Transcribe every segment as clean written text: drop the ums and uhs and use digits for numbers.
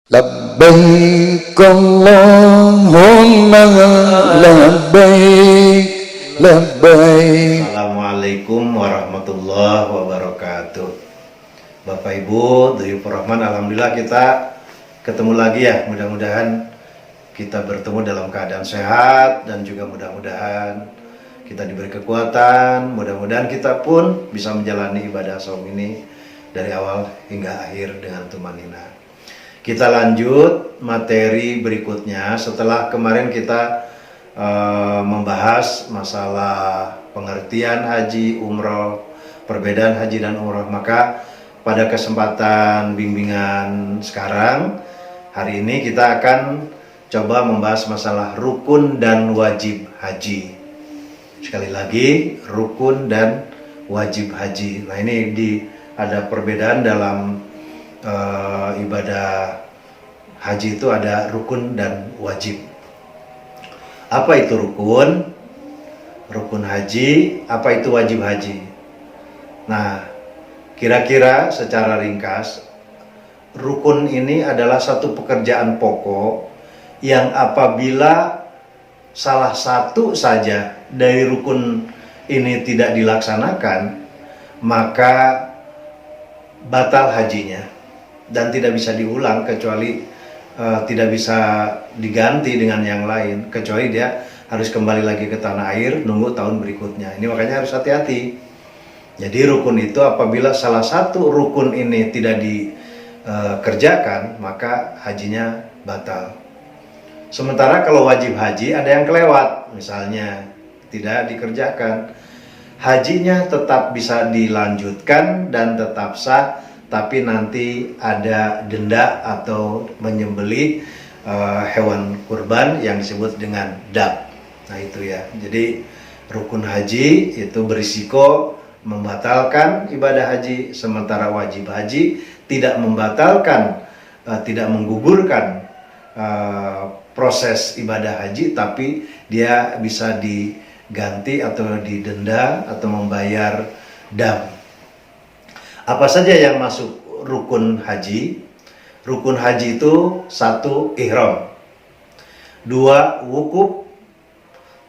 Labbaik Allahumma labbaik labbaik. Assalamualaikum warahmatullahi wabarakatuh. Bapak Ibu, Duyufur Rahman, alhamdulillah kita ketemu lagi ya. Mudah-mudahan kita bertemu dalam keadaan sehat dan juga mudah-mudahan kita diberi kekuatan. Mudah-mudahan kita pun bisa menjalani ibadah saum ini dari awal hingga akhir dengan tumanina. Kita lanjut materi berikutnya. Setelah kemarin kita membahas masalah pengertian haji, umroh, perbedaan haji dan umroh, maka pada kesempatan bimbingan sekarang, hari ini kita akan coba membahas masalah rukun dan wajib haji. Sekali lagi, rukun dan wajib haji. Nah, ini ada perbedaan dalam ibadah haji itu, ada rukun dan wajib. Apa itu rukun? Rukun haji, apa itu wajib haji? Nah, kira-kira secara ringkas, rukun ini adalah satu pekerjaan pokok yang apabila salah satu saja dari rukun ini tidak dilaksanakan, maka batal hajinya dan tidak bisa diulang, kecuali tidak bisa diganti dengan yang lain, kecuali dia harus kembali lagi ke tanah air nunggu tahun berikutnya. Ini makanya harus hati-hati. Jadi rukun itu apabila salah satu rukun ini tidak dikerjakan, maka hajinya batal. Sementara kalau wajib haji ada yang kelewat, misalnya tidak dikerjakan, hajinya tetap bisa dilanjutkan dan tetap sah, tapi nanti ada denda atau menyembelih hewan kurban yang disebut dengan dab. Nah itu ya, jadi rukun haji itu berisiko membatalkan ibadah haji, sementara wajib haji tidak membatalkan, tidak menggugurkan proses ibadah haji, tapi dia bisa diganti atau didenda atau membayar dam. Apa saja yang masuk rukun haji? Rukun haji itu 1. Ihram, 2. Wukuf,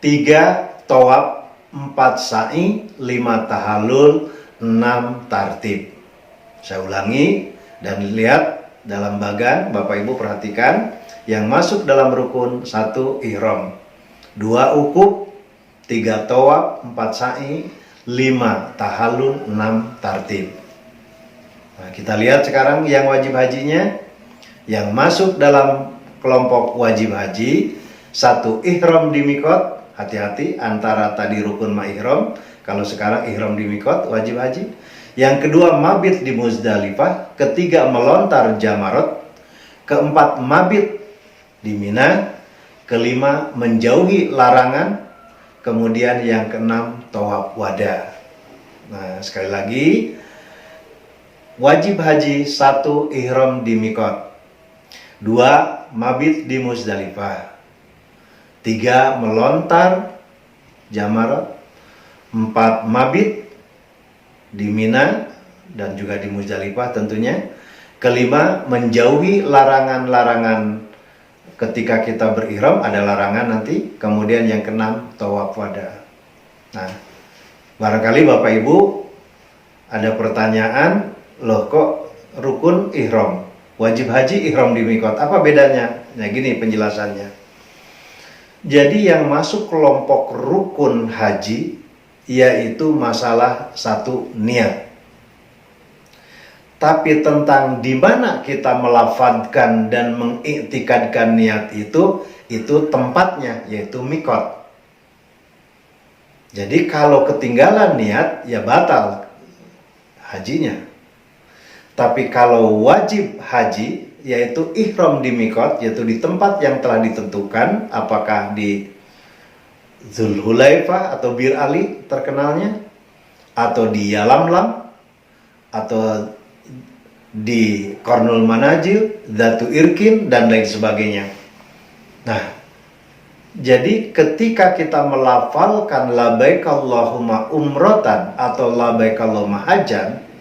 3. Tawaf, 4. Sa'i, 5. Tahallul, 6. Tartib. Saya ulangi dan lihat dalam bagan, Bapak Ibu perhatikan yang masuk dalam rukun: 1. Ihram, 2. Wukuf, 3. Tawaf, 4. Sa'i, 5. Tahallul, 6. Tartib. Nah, kita lihat sekarang yang wajib hajinya. Yang masuk dalam kelompok wajib haji: 1. Ihram di mikot. Hati-hati antara tadi rukun ma ihram. Kalau sekarang ihram di mikot wajib haji. Yang kedua, mabit di Muzdalifah. Ketiga, melontar jamarot. Keempat, mabit di Mina. Kelima, menjauhi larangan. Kemudian yang keenam, tawaf wada. Nah, sekali lagi, wajib haji: 1. Ihram di mikot, 2. Mabit di Muzdalifah, 3. Melontar jamarot, 4. Mabit di Mina dan juga di Muzdalifah tentunya, kelima, menjauhi larangan-larangan ketika kita berihram, ada larangan nanti, kemudian yang keenam, tawaf wada. Nah, barangkali Bapak Ibu ada pertanyaan, loh kok rukun ihram, wajib haji ihram di mikot, apa bedanya? Nah gini penjelasannya. Jadi yang masuk kelompok rukun haji yaitu masalah 1. Niat. Tapi tentang di mana kita melafadzkan dan mengiktikadkan niat itu tempatnya, yaitu mikot. Jadi kalau ketinggalan niat ya batal hajinya. Tapi kalau wajib haji, yaitu ihram di mikot, yaitu di tempat yang telah ditentukan, apakah di Zulhulaifah atau Bir Ali terkenalnya, atau di Yalamlam, atau di Qarnul Manajil, Dzatu Irkin, dan lain sebagainya. Nah, jadi ketika kita melafalkan labbaik Allahumma umrotan atau labbaik Allahumma hajjan,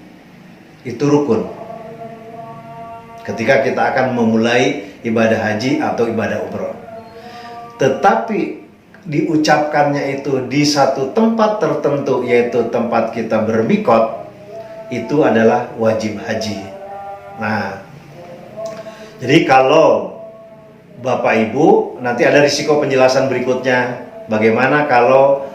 itu rukun. ketika kita akan memulai ibadah haji atau ibadah umroh. Tetapi diucapkannya itu di satu tempat tertentu, yaitu tempat kita bermikot, itu adalah wajib haji. Nah, jadi kalau Bapak Ibu, nanti ada risiko penjelasan berikutnya. Bagaimana kalau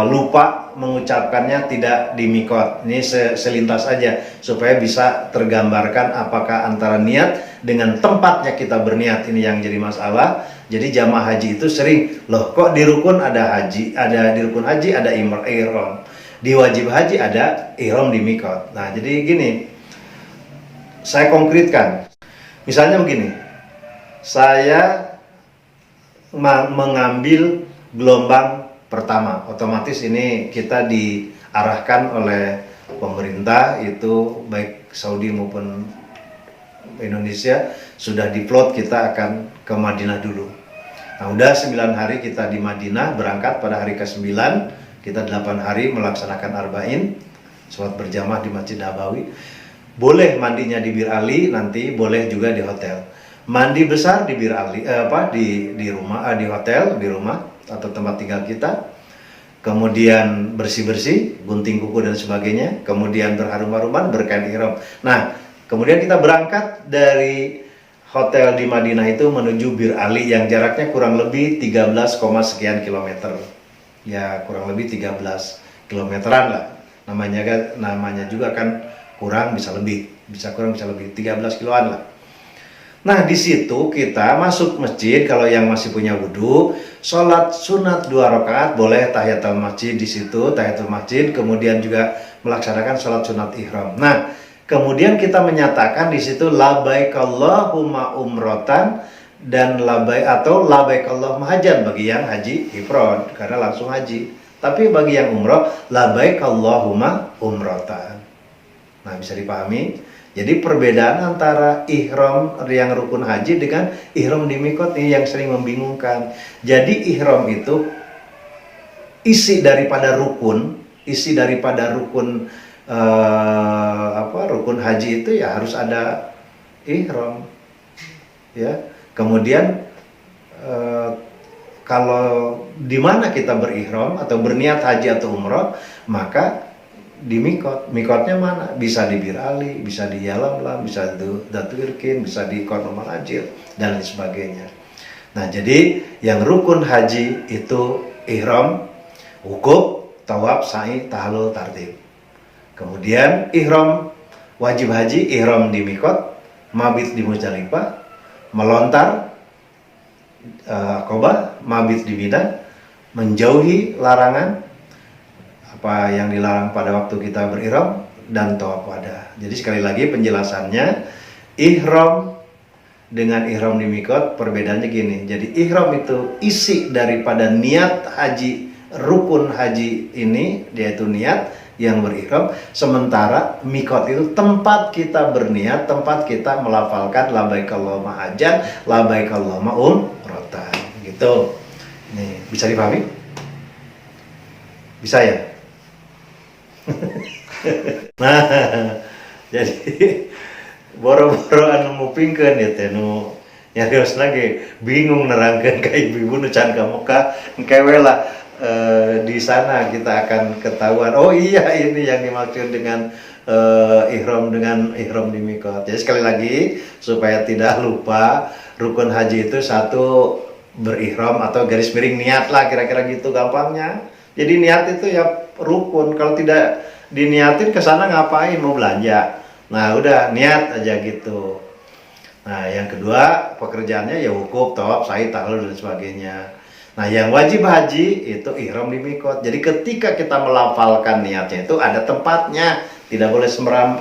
lupa mengucapkannya tidak di mikot. Ini selintas aja supaya bisa tergambarkan apakah antara niat dengan tempatnya kita berniat, ini yang jadi masalah. Jadi jamaah haji itu sering, loh kok di rukun ada haji, di rukun haji ada ihram, di wajib haji ada ihram di mikot. Nah, jadi gini, saya konkretkan. Misalnya begini, saya mengambil gelombang pertama, otomatis ini kita diarahkan oleh pemerintah, itu baik Saudi maupun Indonesia sudah diplot kita akan ke Madinah dulu. Nah, udah 9 hari kita di Madinah, berangkat pada hari ke-9, kita 8 hari melaksanakan arba'in, sholat berjamaah di Masjid Nabawi. Boleh mandinya di Bir Ali, nanti boleh juga di hotel. Mandi besar di Bir Ali, di rumah, di hotel, di rumah atau tempat tinggal kita. Kemudian bersih-bersih, gunting kuku dan sebagainya. Kemudian berharum-haruman, berkain ihram. Nah, kemudian kita berangkat dari hotel di Madinah itu menuju Bir Ali yang jaraknya kurang lebih 13, sekian kilometer. Ya, kurang lebih 13 kilometeran lah. Namanya juga kan kurang bisa lebih, bisa kurang bisa lebih 13 kiloan lah. Nah, di situ kita masuk masjid, kalau yang masih punya wudhu, sholat sunat 2 rakaat, boleh tahiyatul masjid di situ, tahiyatul masjid, kemudian juga melaksanakan sholat sunat ihram. Nah, kemudian kita menyatakan di situ labbaik Allahumma umrotan dan labbaik Allahumma hajan bagi yang haji ifrad karena langsung haji. Tapi bagi yang umroh labbaik Allahumma umrotan. Nah, bisa dipahami. Jadi perbedaan antara ihram yang rukun haji dengan ihram di mikot ini yang sering membingungkan. Jadi ihram itu isi daripada rukun rukun haji itu ya harus ada ihram. Ya. Kemudian kalau di mana kita berihram atau berniat haji atau umroh, maka di mikot. Mikotnya mana? Bisa di Bir Ali, bisa di Yalamlam, bisa di Datu Irkin, bisa di Qur'an Manajil dan lain sebagainya. Nah, jadi yang rukun haji itu ihram, wukuf, tawaf, sa'i, tahlul, tartib. Kemudian ihram wajib haji, ihram di mikot, mabit di Muzdalifah, melontar Aqabah, mabit di Mina, menjauhi larangan apa yang dilarang pada waktu kita berihram, dan tawaf wada. Jadi sekali lagi penjelasannya, ihram dengan ihram di mikot perbedaannya gini. Jadi ihram itu isi daripada niat haji, rukun haji ini, yaitu niat yang berihram. Sementara mikot itu tempat kita berniat, tempat kita melafalkan labbaik Allahumma hajan, labbaik Allahumma umrotan. Gitu. Nih, bisa dipahami? Bisa ya? Nah, jadi boro-boro anu mupingkeun ya teh nu nyarios lagi bingung nerangkeun ka ibu-ibu nu can ka muka engkewe lah. Di sana kita akan ketahuan, oh iya ini yang dimaksud dengan ihram di mikot. Jadi sekali lagi supaya tidak lupa, rukun haji itu satu berihram atau garis miring niat lah, kira-kira gitu gampangnya. Jadi niat itu ya rukun, kalau tidak diniatin ke sana ngapain, mau belanja. Nah, udah niat aja gitu. Nah, yang kedua pekerjaannya ya wukuf, tawaf, sa'i, tahlul dan sebagainya. Nah, yang wajib haji itu ihram di mikot. Jadi ketika kita melafalkan niatnya itu ada tempatnya, tidak boleh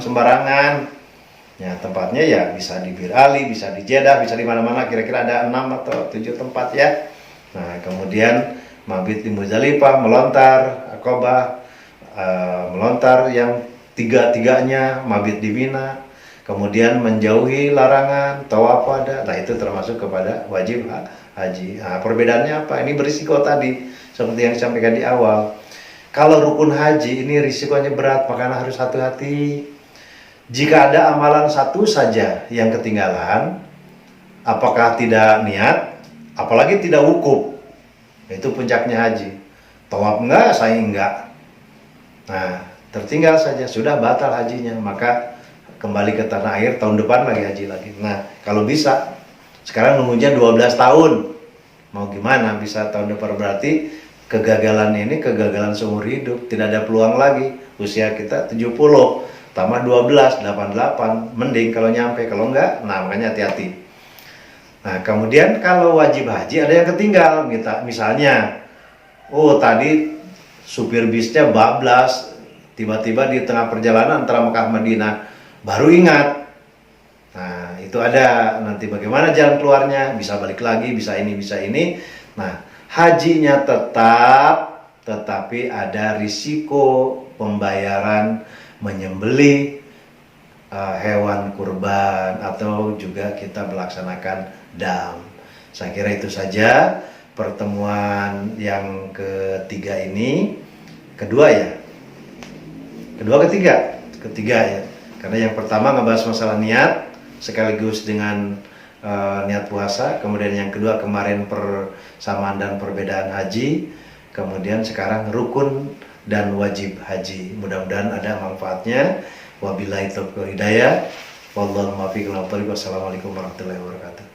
sembarangan. Ya, tempatnya ya bisa di Bir Ali, bisa di Jeddah, bisa di mana-mana, kira-kira ada 6 atau 7 tempat ya. Nah, kemudian mabit di Muzdalifah, melontar Aqabah, melontar yang tiga-tiganya, mabit di Mina, kemudian menjauhi larangan, tawaf wada. Nah, itu termasuk kepada wajib haji. Nah, perbedaannya apa? Ini berisiko tadi, seperti yang disampaikan di awal. Kalau rukun haji ini risikonya berat, makanya harus hati-hati. Jika ada amalan satu saja yang ketinggalan, apakah tidak niat, apalagi tidak wukuf, itu puncaknya haji. Tawaf enggak, sa'i enggak. Nah, tertinggal saja, sudah batal hajinya, maka kembali ke tanah air, tahun depan lagi haji lagi. Nah, kalau bisa, sekarang nunggunya 12 tahun. Mau gimana bisa tahun depan, berarti kegagalan ini kegagalan seumur hidup, tidak ada peluang lagi. Usia kita 70, tambah 12, 88, mending kalau nyampe, kalau enggak, nah makanya hati-hati. Nah, kemudian kalau wajib haji ada yang ketinggal, misalnya, oh tadi supir bisnya bablas, tiba-tiba di tengah perjalanan antara Mekah Madinah baru ingat. Nah, itu ada nanti bagaimana jalan keluarnya, bisa balik lagi, bisa ini, bisa ini. Nah, hajinya tetap, tetapi ada risiko pembayaran menyembelih hewan kurban, atau juga kita melaksanakan dam. Saya kira itu saja pertemuan yang ketiga ini. Kedua ya? Ketiga ya. Karena yang pertama ngebahas masalah niat sekaligus dengan niat puasa, kemudian yang kedua kemarin persamaan dan perbedaan haji, kemudian sekarang rukun dan wajib haji. Mudah-mudahan ada manfaatnya. Wabillahi taufiq wal hidayah. Wallahu muwaffiq. Wassalamualaikum warahmatullahi wabarakatuh.